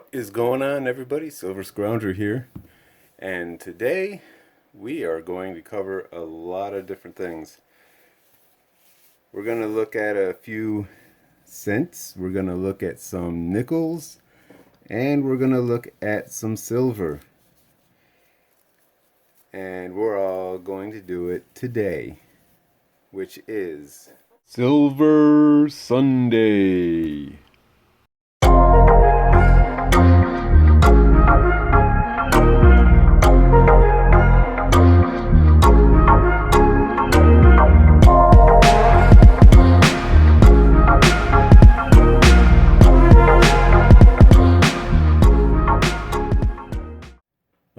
What is going on, everybody? Silver Scrounger here, and today we are going to cover a lot of different things. We're going to look at a few cents, we're going to look at some nickels, and we're going to look at some silver. And we're all going to do it today, which is Silver Sunday.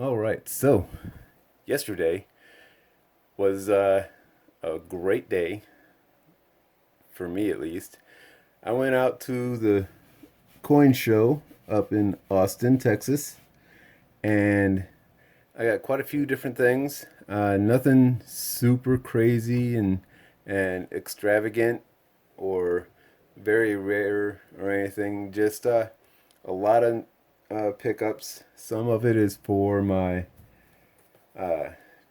Alright, so yesterday was a great day, for me at least. I went out to the coin show up in Austin, Texas, and I got quite a few different things. Nothing super crazy and extravagant or very rare or anything. Just a lot of pickups. Some of it is for my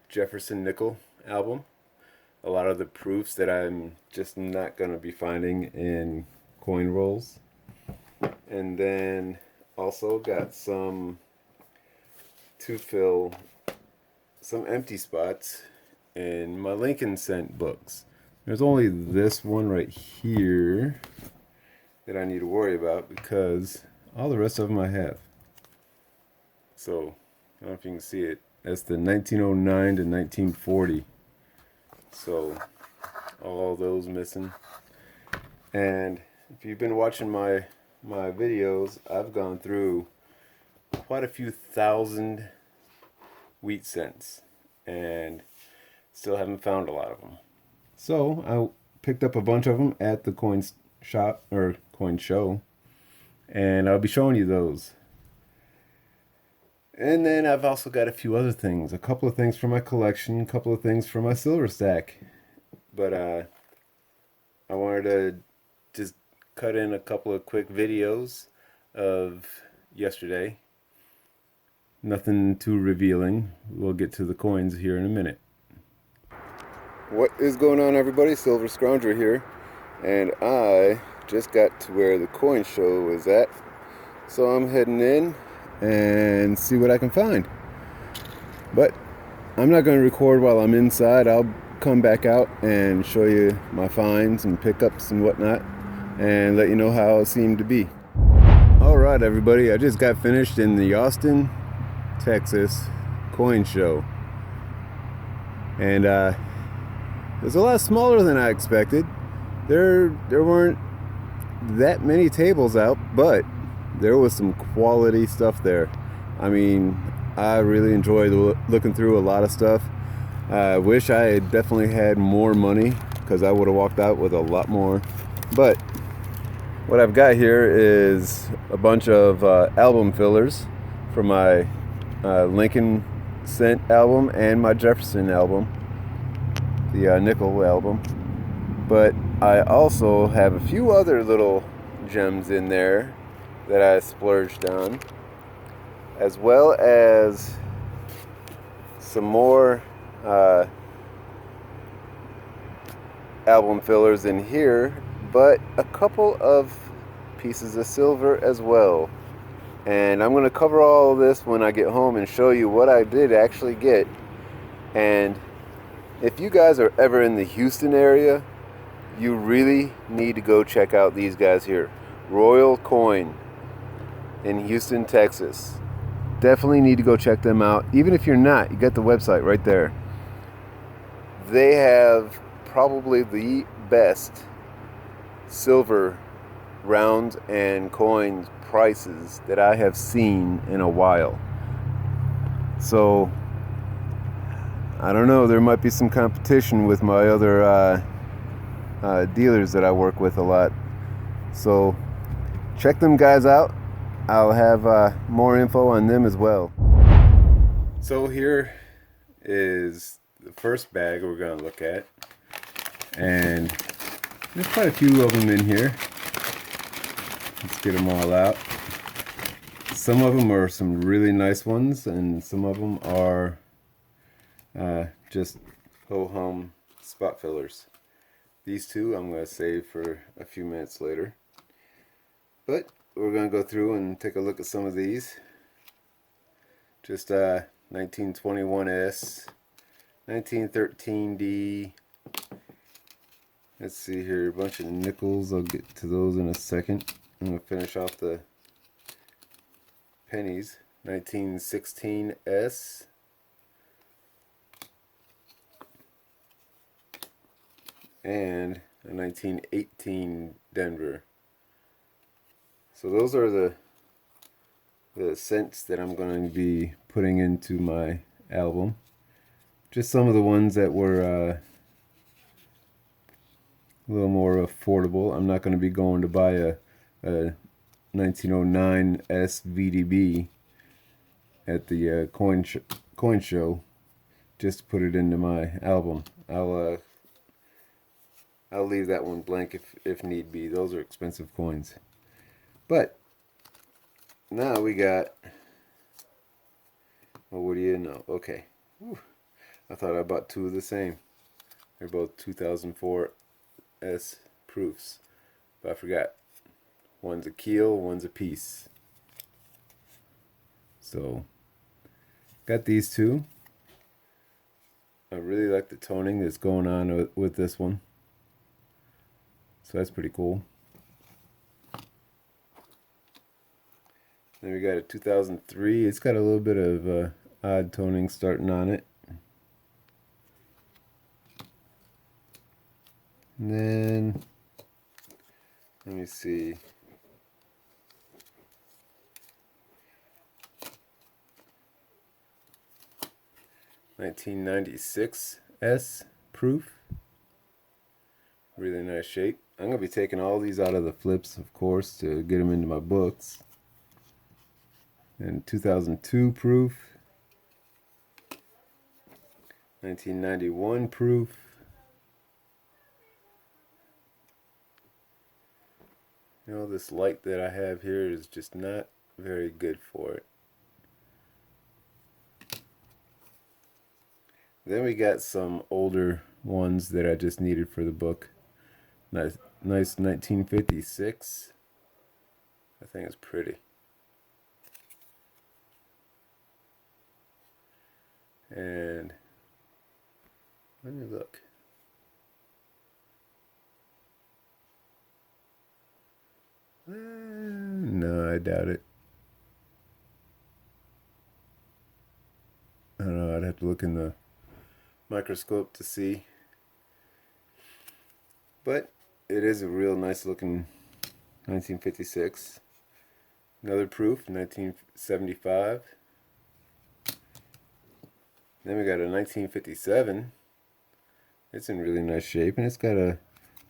Jefferson Nickel album. A lot of the proofs that I'm just not going to be finding in coin rolls. And then also got some to fill some empty spots in my Lincoln Cent books. There's only this one right here that I need to worry about because all the rest of them I have. So, I don't know if you can see it. That's the 1909 to 1940. So, all those missing. And if you've been watching my videos, I've gone through quite a few thousand wheat cents and still haven't found a lot of them. So I picked up a bunch of them at the coin shop or coin show, and I'll be showing you those. And then I've also got a few other things, a couple of things from my collection, a couple of things from my silver stack. But I wanted to just cut in a couple of quick videos of yesterday. Nothing too revealing. We'll get to the coins here in a minute. What is going on, everybody? Silver Scrounger here, and I just got to where the coin show is at, so I'm heading in and see what I can find. But I'm not going to record while I'm inside. I'll come back out and show you my finds and pickups and whatnot, and let you know how it seemed to be. Alright, everybody, I just got finished in the Austin, Texas coin show, and it was a lot smaller than I expected. There weren't that many tables out, but there was some quality stuff there. I mean, I really enjoyed looking through a lot of stuff. I wish I had definitely had more money, because I would have walked out with a lot more. But what I've got here is a bunch of album fillers for my Lincoln Cent album and my Jefferson album, the nickel album. But I also have a few other little gems in there that I splurged on, as well as some more album fillers in here, but a couple of pieces of silver as well. And I'm going to cover all of this when I get home and show you what I did actually get. And if you guys are ever in the Houston area, you really need to go check out these guys here. Royal Coin in Houston, Texas. Definitely need to go check them out. Even if you're not, you got the website right there. They have probably the best silver rounds and coins prices that I have seen in a while. So I don't know, there might be some competition with my other dealers that I work with a lot. So check them guys out. I'll have more info on them as well. So here is the first bag we're going to look at. And there's quite a few of them in here. Let's get them all out. some of them are some really nice ones, and some of them are just ho-hum spot fillers. These two I'm going to save for a few minutes later. But we're going to go through and take a look at some of these. Just 1921S, 1913D. Let's see here, a bunch of nickels. I'll get to those in a second. I'm going to finish off the pennies. 1916S. And a 1918 Denver. So those are the cents that I'm going to be putting into my album. Just some of the ones that were a little more affordable. I'm not going to be going to buy a 1909 SVDB at the coin show just to put it into my album. I'll leave that one blank if need be. Those are expensive coins. But now we got, well, what do you know? Okay. Whew. I thought I bought two of the same. They're both 2004 S proofs. But I forgot. One's a keel, one's a piece. So, got these two. I really like the toning that's going on with this one. So that's pretty cool. Then we got a 2003. It's got a little bit of odd toning starting on it. And then, let me see. $1996 S proof. Really nice shape. I'm going to be taking all these out of the flips, of course, to get them into my books. And 2002 proof. 1991 proof. You know, this light that I have here is just not very good for it. Then we got some older ones that I just needed for the book. Nice 1956. I think it's pretty. And let me look. No, I doubt it. I don't know, I'd have to look in the microscope to see. But it is a real nice looking 1956. Another proof, 1975. Then we got a 1957. It's in really nice shape, and it's got a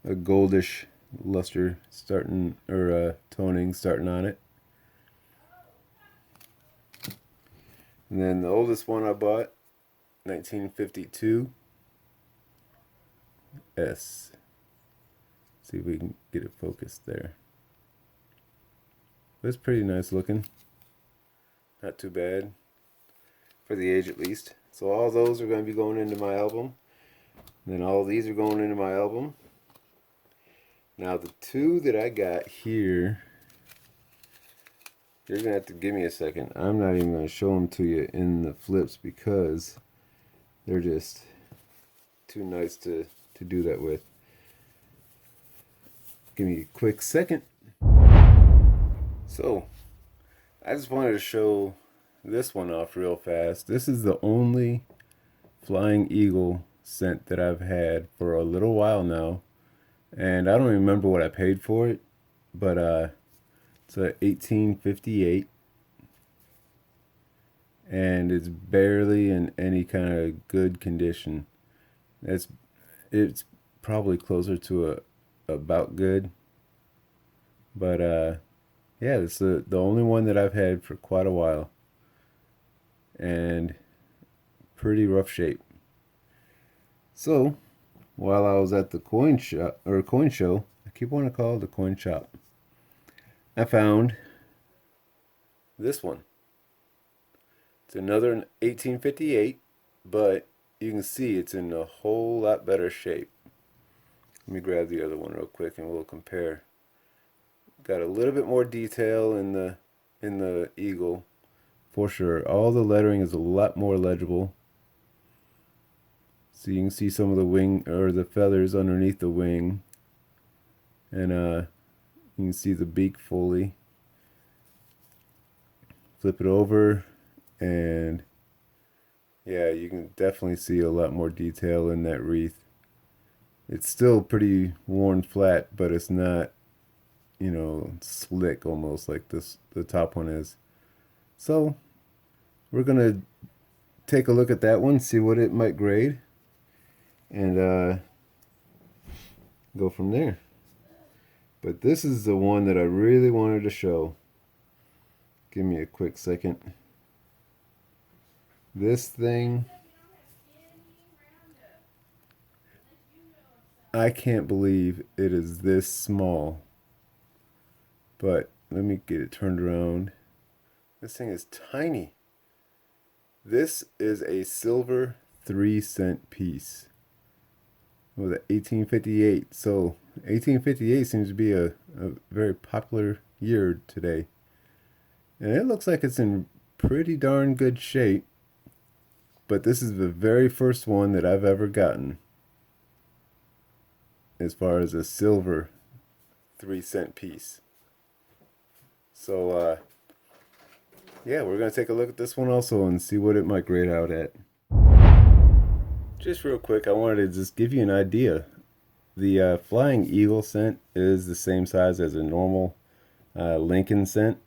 goldish luster starting, or toning starting on it. And then the oldest one I bought, 1952 S. See if we can get it focused there. But it's pretty nice looking. Not too bad. For the age at least. So all those are going to be going into my album. And then all these are going into my album. Now the two that I got here, you're going to have to give me a second. I'm not even going to show them to you in the flips because they're just too nice to do that with. Give me a quick second. So, I just wanted to show this one off real fast. This is the only Flying Eagle scent that I've had for a little while now. And I don't remember what I paid for it, but it's a 1858. And it's barely in any kind of good condition. It's probably closer to a about good. But yeah, it's the only one that I've had for quite a while. And pretty rough shape. So, while I was at the coin show, I keep wanting to call it the coin shop, I found this one. It's another 1858, but you can see it's in a whole lot better shape. Let me grab the other one real quick and we'll compare. Got a little bit more detail in the eagle, for sure. All the lettering is a lot more legible. So you can see some of the wing or the feathers underneath the wing, and you can see the beak fully. Flip it over, and yeah, you can definitely see a lot more detail in that wreath. It's still pretty worn flat, but it's not, you know, slick almost like the top one is. So we're gonna take a look at that one, see what it might grade, and go from there. But this is the one that I really wanted to show. Give me a quick second. This thing, I can't believe it is this small. But let me get it turned around. This thing is tiny. This is a silver 3-cent piece. What was it, 1858? So 1858 seems to be a very popular year today. And it looks like it's in pretty darn good shape. But this is the very first one that I've ever gotten as far as a silver 3-cent piece. So yeah, we're going to take a look at this one also and see what it might grade out at. Just real quick, I wanted to just give you an idea. The Flying Eagle cent is the same size as a normal Lincoln cent.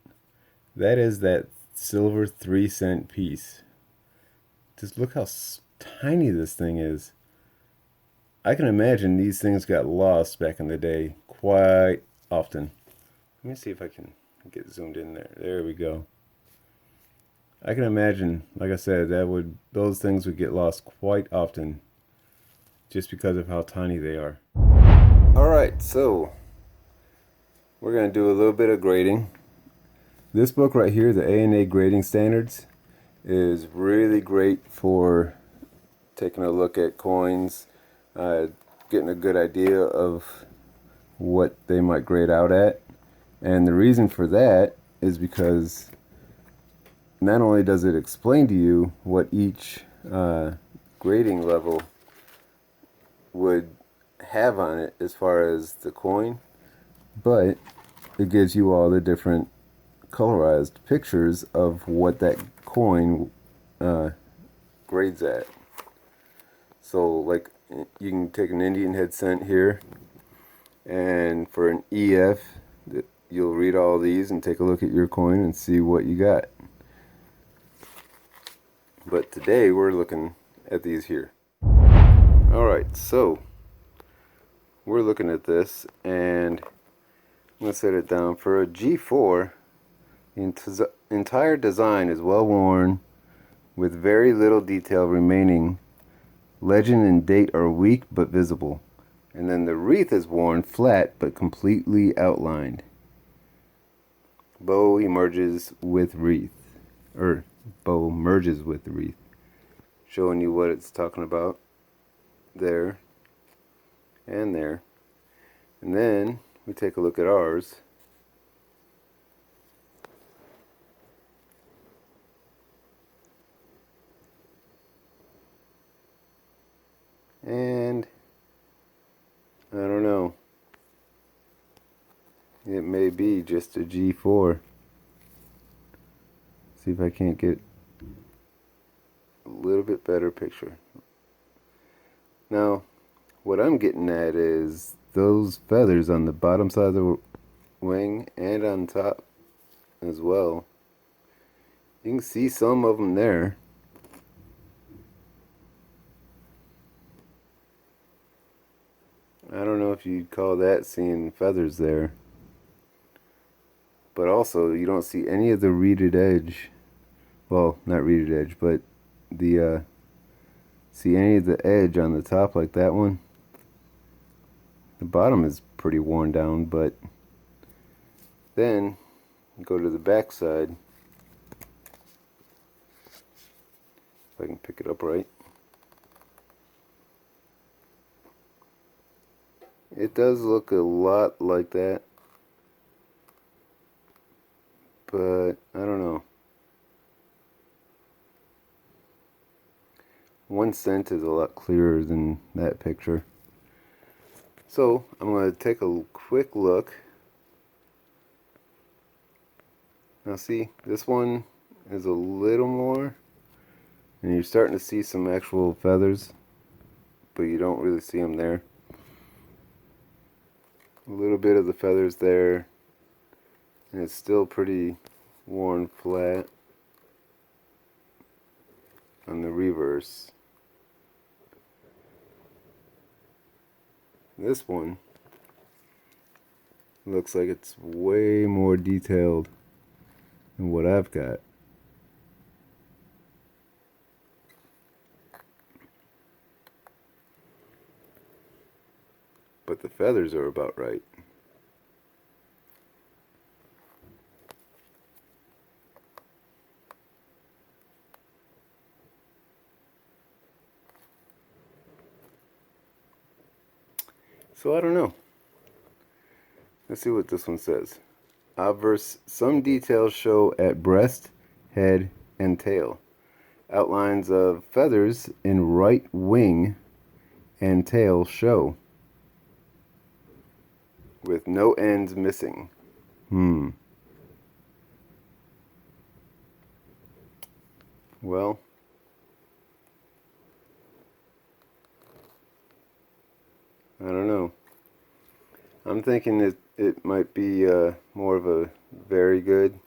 That is that silver 3-cent piece. Just look how tiny this thing is. I can imagine these things got lost back in the day quite often. Let me see if I can get zoomed in there. There we go. I can imagine, like I said, those things would get lost quite often just because of how tiny they are. Alright, so we're going to do a little bit of grading. This book right here, the ANA Grading Standards, is really great for taking a look at coins, getting a good idea of what they might grade out at. And the reason for that is because not only does it explain to you what each grading level would have on it as far as the coin, but it gives you all the different colorized pictures of what that coin grades at. So like you can take an Indian head cent here, and for an EF you'll read all these and take a look at your coin and see what you got. But today we're looking at these here. Alright, so we're looking at this, and I'm going to set it down. For a G4, the entire design is well worn with very little detail remaining. Legend and date are weak but visible. And then the wreath is worn flat but completely outlined. Bow emerges with wreath. Or bow merges with the wreath. Showing you what it's talking about. There. And there. And then we take a look at ours. And I don't know. It may be just a G4. See if I can't get a little bit better picture. Now, what I'm getting at is those feathers on the bottom side of the wing and on top as well. You can see some of them there. I don't know if you'd call that seeing feathers there. But also, you don't see any of the reeded edge. Well, not reeded edge, but the see any of the edge on the top like that one. The bottom is pretty worn down, but then go to the back side can't pick it up right. It does look a lot like that, but I don't know. 1 cent is a lot clearer than that picture. So I'm going to take a quick look. Now see, this one is a little more, and you're starting to see some actual feathers, but you don't really see them there. A little bit of the feathers there, and it's still pretty worn flat on the reverse. This one looks like it's way more detailed than what I've got. But the feathers are about right. So I don't know. Let's see what this one says. Obverse, some details show at breast, head, and tail. Outlines of feathers in right wing and tail show, with no ends missing. Well, I don't know. I'm thinking that it might be more of a very good.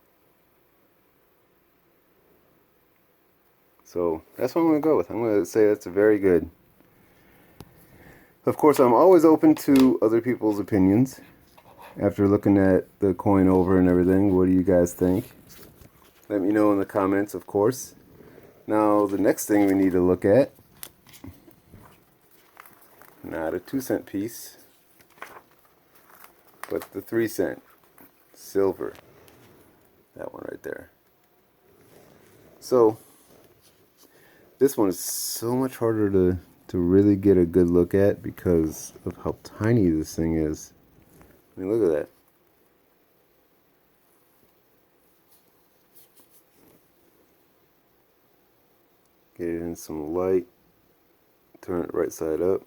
So that's what I'm going to go with. I'm going to say that's a very good. Of course, I'm always open to other people's opinions. After looking at the coin over and everything, what do you guys think? Let me know in the comments, of course. Now, the next thing we need to look at, not a 2-cent piece, but the 3-cent silver. That one right there. So, this one is so much harder to really get a good look at because of how tiny this thing is. I mean, look at that. Get it in some light. Turn it right side up.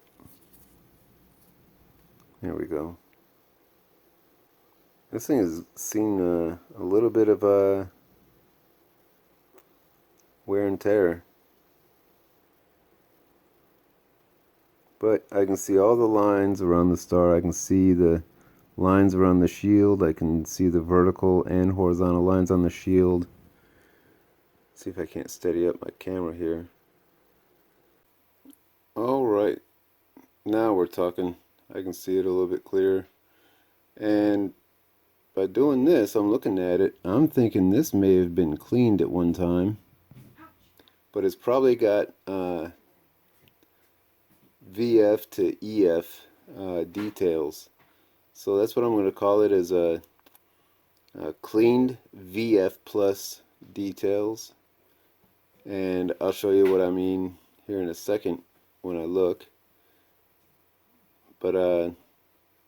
There we go. This thing has seen a little bit of wear and tear. But I can see all the lines around the star. I can see the lines around the shield. I can see the vertical and horizontal lines on the shield. Let's see if I can't steady up my camera here. Alright, now we're talking. I can see it a little bit clearer. And by doing this, I'm looking at it, I'm thinking this may have been cleaned at one time. But it's probably got VF to EF details. So that's what I'm going to call it, as a cleaned VF plus details. And I'll show you what I mean here in a second when I look. But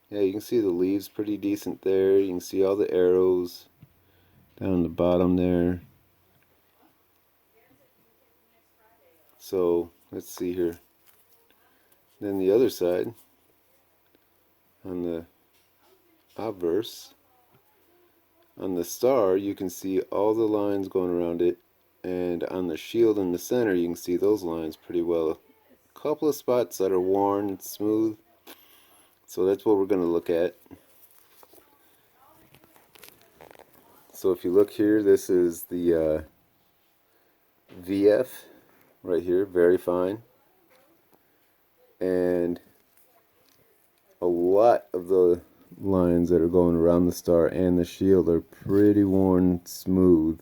yeah, you can see the leaves pretty decent there. You can see all the arrows down the bottom there. So let's see here. Then the other side, on the obverse, on the star, you can see all the lines going around it, and on the shield in the center, you can see those lines pretty well. A couple of spots that are worn and smooth, so that's what we're going to look at. So if you look here, this is the VF right here, very fine. And a lot of the lines that are going around the star and the shield are pretty worn smooth.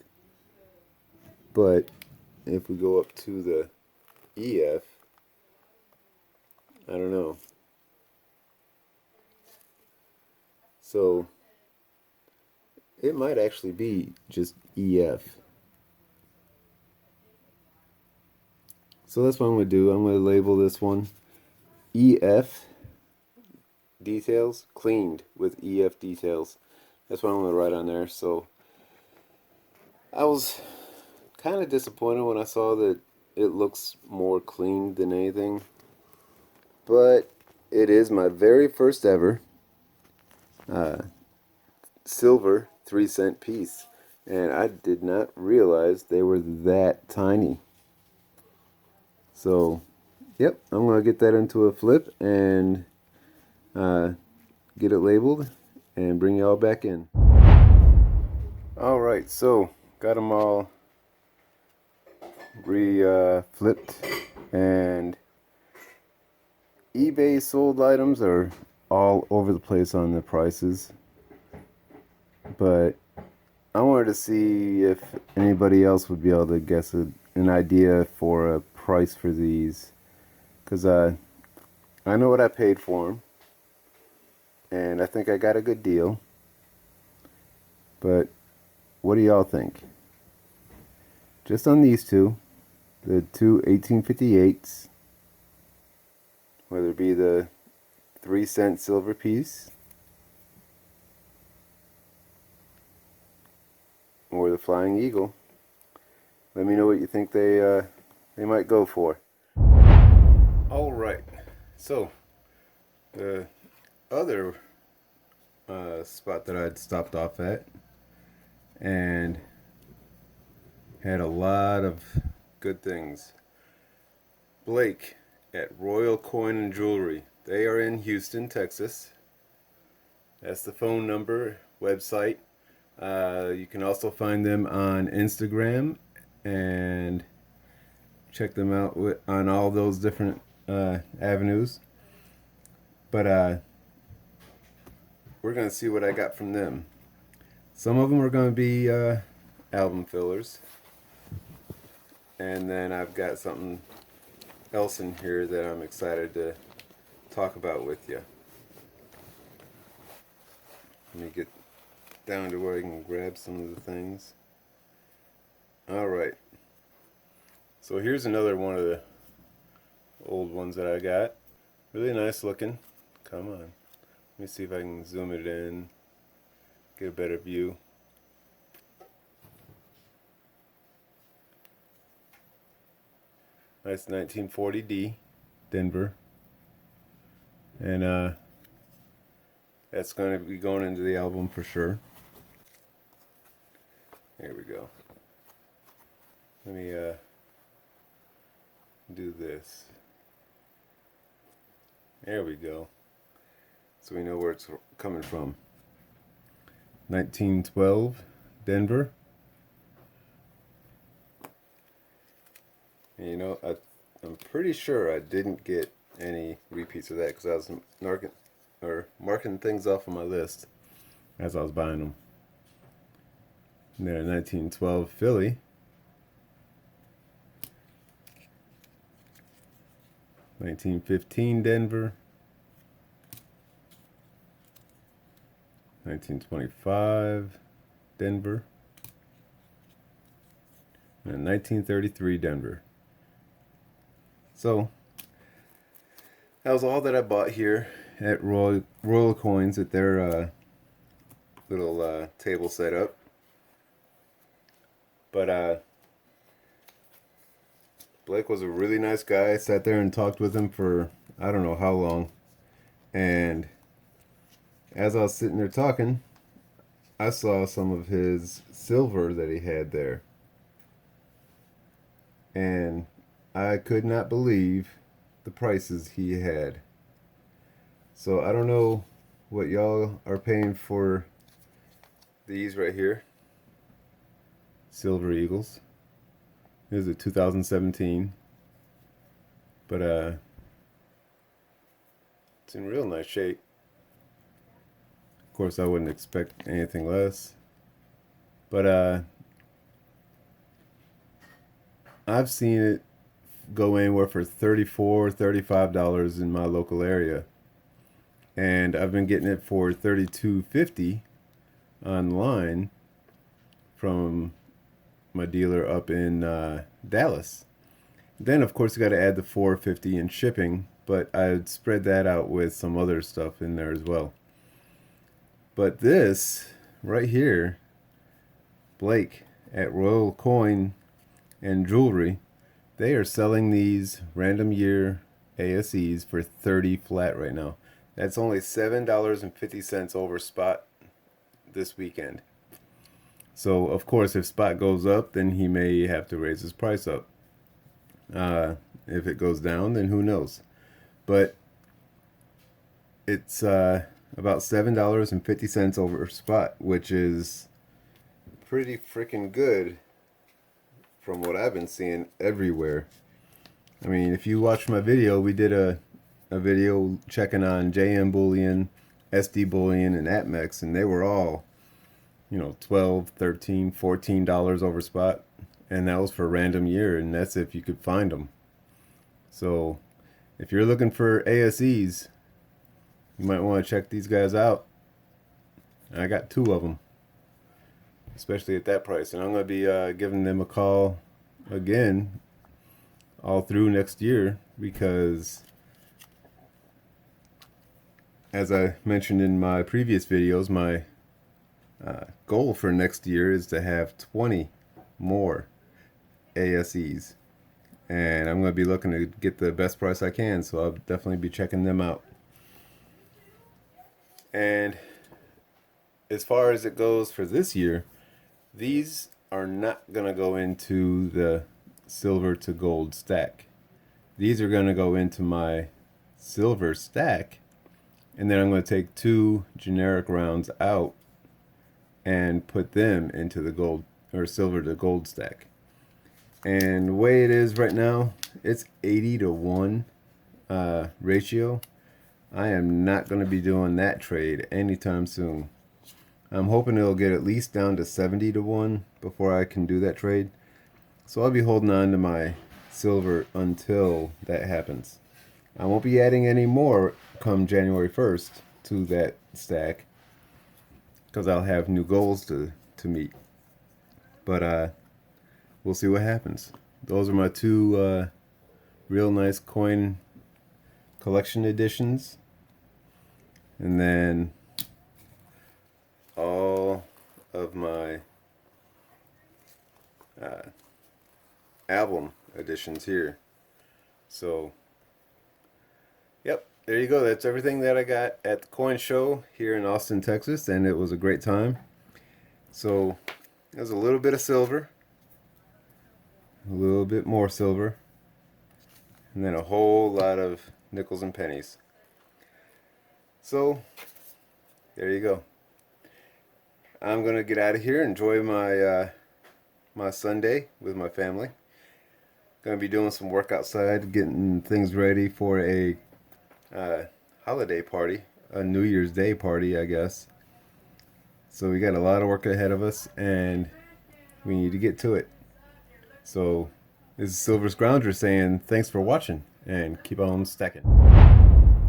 But if we go up to the EF, I don't know. So it might actually be just EF. So that's what I'm going to do. I'm going to label this one EF details, cleaned with EF details. That's what I'm going to write on there. So I was kind of disappointed when I saw that it looks more clean than anything. But it is my very first ever silver 3-cent piece. And I did not realize they were that tiny. So, yep, I'm going to get that into a flip and get it labeled and bring y'all back in. Alright, so got them all flipped, and eBay sold items are all over the place on the prices, but I wanted to see if anybody else would be able to guess an idea for a price for these, because I know what I paid for them, and I think I got a good deal. But what do y'all think? Just on these two, the two 1858s, whether it be the 3-cent silver piece or the Flying Eagle, let me know what you think they might go for. All right, so the other spot that I'd stopped off at and had a lot of good things. Blake at Royal Coin and Jewelry. They are in Houston, Texas. That's the phone number, website. You can also find them on Instagram and check them out on all those different avenues. But we're going to see what I got from them. Some of them are going to be album fillers. And then I've got something else in here that I'm excited to talk about with you. Let me get down to where I can grab some of the things. Alright. So here's another one of the old ones that I got. Really nice looking. Come on. Let me see if I can zoom it in. Get a better view. Nice 1940D, Denver. And that's going to be going into the album for sure. There we go. Let me do this. There we go. So we know where it's coming from. 1912, Denver. And you know, I'm pretty sure I didn't get any repeats of that because I was marking things off on my list as I was buying them. And then 1912 Philly. 1915 Denver. 1925 Denver. And 1933 Denver. So that was all that I bought here at Royal Coins at their little table setup. But Blake was a really nice guy. I sat there and talked with him for I don't know how long. And as I was sitting there talking, I saw some of his silver that he had there. And I could not believe the prices he had. So I don't know what y'all are paying for these right here. Silver Eagles. This is a 2017. But it's in real nice shape. Of course I wouldn't expect anything less. But I've seen it go anywhere for $34, $35 in my local area. And I've been getting it for $32.50 online from my dealer up in Dallas. Then of course you got to add the $4.50 in shipping, but I'd spread that out with some other stuff in there as well. But this right here, Blake at Royal Coin and Jewelry, they are selling these random year ASEs for 30 flat right now. That's only $7.50 over spot this weekend. So of course if spot goes up, then he may have to raise his price up. If it goes down, then who knows. But it's about $7.50 over spot, which is pretty freaking good from what I've been seeing everywhere. I mean, if you watch my video, we did a video checking on JM Bullion, SD Bullion, and APMEX, and they were all, you know, $12, $13, $14 over spot, and that was for random year, and that's if you could find them. So if you're looking for ASEs, you might want to check these guys out. I got 2 of them, especially at that price, and I'm going to be giving them a call again all through next year, because as I mentioned in my previous videos, my goal for next year is to have 20 more ASEs, and I'm going to be looking to get the best price I can, so I'll definitely be checking them out. And as far as it goes for this year, these are not going to go into the silver to gold stack. These are going to go into my silver stack, and then I'm going to take 2 generic rounds out and put them into the gold or silver to gold stack. And the way it is right now, it's 80-to-1 ratio. I am not going to be doing that trade anytime soon. I'm hoping it'll get at least down to 70-to-1 before I can do that trade. So I'll be holding on to my silver until that happens. I won't be adding any more come January 1st to that stack, because I'll have new goals to meet. But we'll see what happens. Those are my 2 real nice coin collection editions. And then all of my album editions here. So, yep, there you go. That's everything that I got at the coin show here in Austin, Texas, and it was a great time. So, there's a little bit of silver, a little bit more silver, and then a whole lot of nickels and pennies. So, there you go. I'm gonna get out of here, enjoy my my Sunday with my family. Gonna be doing some work outside, getting things ready for a holiday party, a New Year's Day party, I guess. So we got a lot of work ahead of us, and we need to get to it. So this is Silver Scrounger saying thanks for watching, and keep on stacking.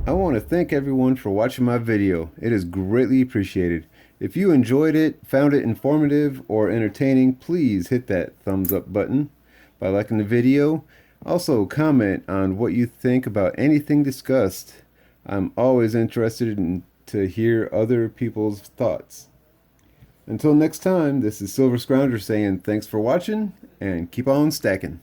I want to thank everyone for watching my video. It is greatly appreciated. If you enjoyed it, found it informative or entertaining, please hit that thumbs up button by liking the video. Also comment on what you think about anything discussed. I'm always interested to hear other people's thoughts. Until next time, this is Silver Scrounger saying thanks for watching, and keep on stacking.